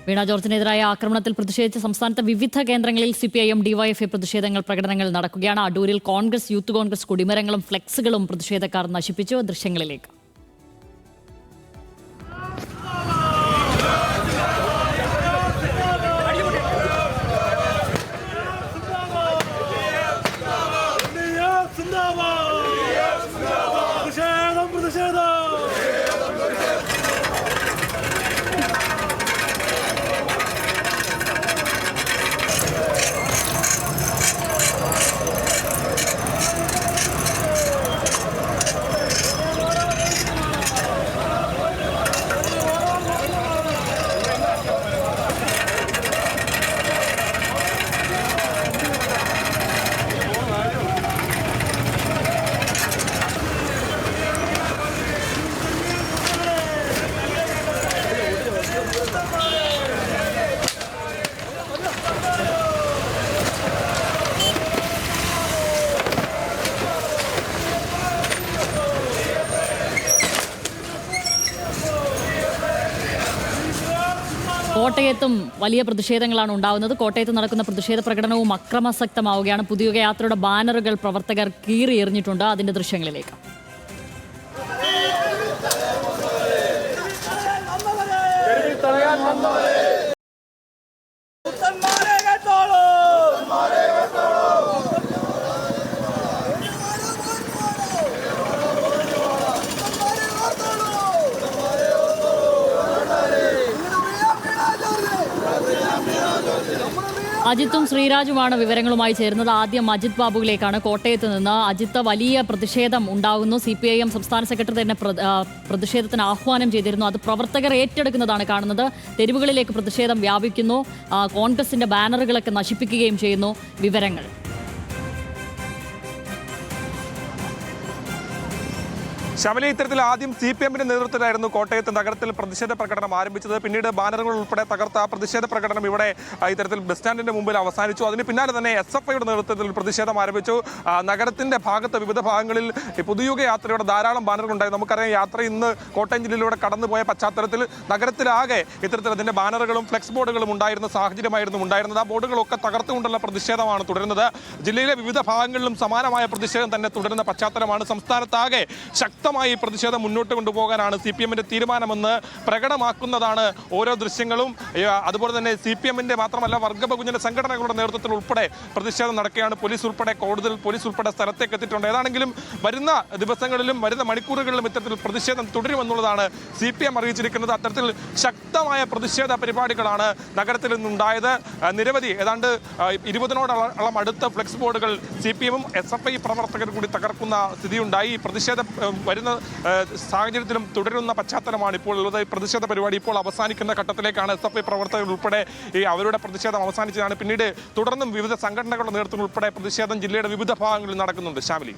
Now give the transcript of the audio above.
വീണ ജോർജിനെതിരായ ആക്രമണത്തിൽ പ്രതിഷേധിച്ച് സംസ്ഥാനത്തെ വിവിധ കേന്ദ്രങ്ങളിൽ സിപിഐഎം ഡിവൈഎഫ്ഐ പ്രകടനങ്ങൾ നടക്കുകയാണ്. അടൂരിൽ കോൺഗ്രസ്, യൂത്ത് കോൺഗ്രസ് കൊടിമരങ്ങളും ഫ്ലെക്സുകളും പ്രതിഷേധക്കാർ നശിപ്പിച്ചു. ദൃശ്യങ്ങളിലേക്ക്. കോട്ടയത്തും വലിയ പ്രതിഷേധങ്ങളാണ് ഉണ്ടാകുന്നത്. കോട്ടയത്ത് നടക്കുന്ന പ്രതിഷേധ പ്രകടനവും അക്രമാസക്തമാവുകയാണ്. പുതിയ യാത്രയുടെ ബാനറുകൾ പ്രവർത്തകർ കീറി എറിഞ്ഞിട്ടുണ്ട്. അതിന്റെ ദൃശ്യങ്ങളിലേക്ക്. അജിത്തും ശ്രീരാജുമാണ് വിവരങ്ങളുമായി ചേരുന്നത്. ആദ്യം അജിത് ബാബുവിലേക്കാണ്. കോട്ടയത്ത് നിന്ന് അജിത്ത്, വലിയ പ്രതിഷേധം ഉണ്ടാകുന്നു. സിപിഐഎം സംസ്ഥാന സെക്രട്ടറി തന്നെ പ്രതിഷേധത്തിന് ആഹ്വാനം ചെയ്തിരുന്നു. അത് പ്രവർത്തകർ ഏറ്റെടുക്കുന്നതാണ് കാണുന്നത്. തെരുവുകളിലേക്ക് പ്രതിഷേധം വ്യാപിക്കുന്നു. കോൺഗ്രസിന്റെ ബാനറുകളൊക്കെ നശിപ്പിക്കുകയും ചെയ്യുന്നു. വിവരങ്ങൾ. ശബരി, ഇത്തരത്തിൽ ആദ്യം സിപിഎമ്മിന്റെ നേതൃത്വത്തിലായിരുന്നു കോട്ടയത്ത് നഗരത്തിൽ പ്രതിഷേധ പ്രകടനം ആരംഭിച്ചത്. പിന്നീട് ബാനറുകൾ ഉൾപ്പെടെ തകർത്ത പ്രതിഷേധ പ്രകടനം ഇവിടെ ഇത്തരത്തിൽ ബസ് സ്റ്റാൻഡിന്റെ മുമ്പിൽ അവസാനിച്ചു. അതിന് പിന്നാലെ തന്നെ SFIയുടെ നേതൃത്വത്തിൽ പ്രതിഷേധം ആരംഭിച്ചു. നഗരത്തിന്റെ ഭാഗത്ത് വിവിധ ഭാഗങ്ങളിൽ പുതുയുഗ യാത്രയുടെ ധാരാളം ബാനറുകൾ ഉണ്ടായി. നമുക്കറിയാം, യാത്ര ഇന്ന് കോട്ടയം ജില്ലയിലൂടെ കടന്നുപോയ പശ്ചാത്തലത്തിൽ നഗരത്തിലാകെ ഇത്തരത്തിൽ അതിന്റെ ബാനറുകളും ഫ്ലെക്സ് ബോർഡുകളും ഉണ്ടായിരുന്ന സാഹചര്യമായിരുന്നു ഉണ്ടായിരുന്നത്. ആ ബോർഡുകളൊക്കെ തകർത്തുകൊണ്ടുള്ള പ്രതിഷേധമാണ് തുടരുന്നത്. ജില്ലയിലെ വിവിധ ഭാഗങ്ങളിലും സമാനമായ പ്രതിഷേധം തന്നെ തുടരുന്ന പശ്ചാത്തലമാണ്. സംസ്ഥാനത്താകെ ശക്തമായി പ്രതിഷേധം മുന്നോട്ട് കൊണ്ടുപോകാനാണ് സിപിഎമ്മിന്റെ തീരുമാനമെന്ന് പ്രകടമാക്കുന്നതാണ് ഓരോ ദൃശ്യങ്ങളും. അതുപോലെ തന്നെ സിപിഎമ്മിന്റെ മാത്രമല്ല വർഗബഹുജന സംഘടനകളുടെ നേതൃത്വത്തിൽ ഉൾപ്പെടെ പ്രതിഷേധം നടക്കുകയാണ്. പോലീസ് ഉൾപ്പെടെ സ്ഥലത്തേക്ക് എത്തിയിട്ടുണ്ട്. ഏതാണെങ്കിലും വരുന്ന ദിവസങ്ങളിലും വരുന്ന മണിക്കൂറുകളിലും ഇത്തരത്തിൽ പ്രതിഷേധം തുടരുമെന്നുള്ളതാണ് സിപിഎം അറിയിച്ചിരിക്കുന്നത്. അത്തരത്തിൽ ശക്തമായ പ്രതിഷേധ പരിപാടികളാണ് നഗരത്തിൽ നിന്നുണ്ടായത്. നിരവധി ഏതാണ്ട് 20-നോളം അടുത്ത ഫ്ലെക്സ് ബോർഡുകൾ സിപിഎമ്മും SFI പ്രവർത്തകർ കൂടി തകർക്കുന്ന സ്ഥിതിയുണ്ടായി. പ്രതിഷേധം വരുന്ന സാഹചര്യത്തിലും തുടരുന്ന പശ്ചാത്തലമാണ് ഇപ്പോൾ ഉള്ളത്. പ്രതിഷേധ പരിപാടി ഇപ്പോൾ അവസാനിക്കുന്ന ഘട്ടത്തിലേക്കാണ്. SFI പ്രവർത്തകർ ഉൾപ്പെടെ അവരുടെ പ്രതിഷേധം അവസാനിച്ചതാണ്. പിന്നീട് തുടർന്നും വിവിധ സംഘടനകളുടെ നേതൃത്വം ഉൾപ്പെടെ പ്രതിഷേധം ജില്ലയുടെ വിവിധ ഭാഗങ്ങളിൽ നടക്കുന്നുണ്ട്. ശ്യാമിലി.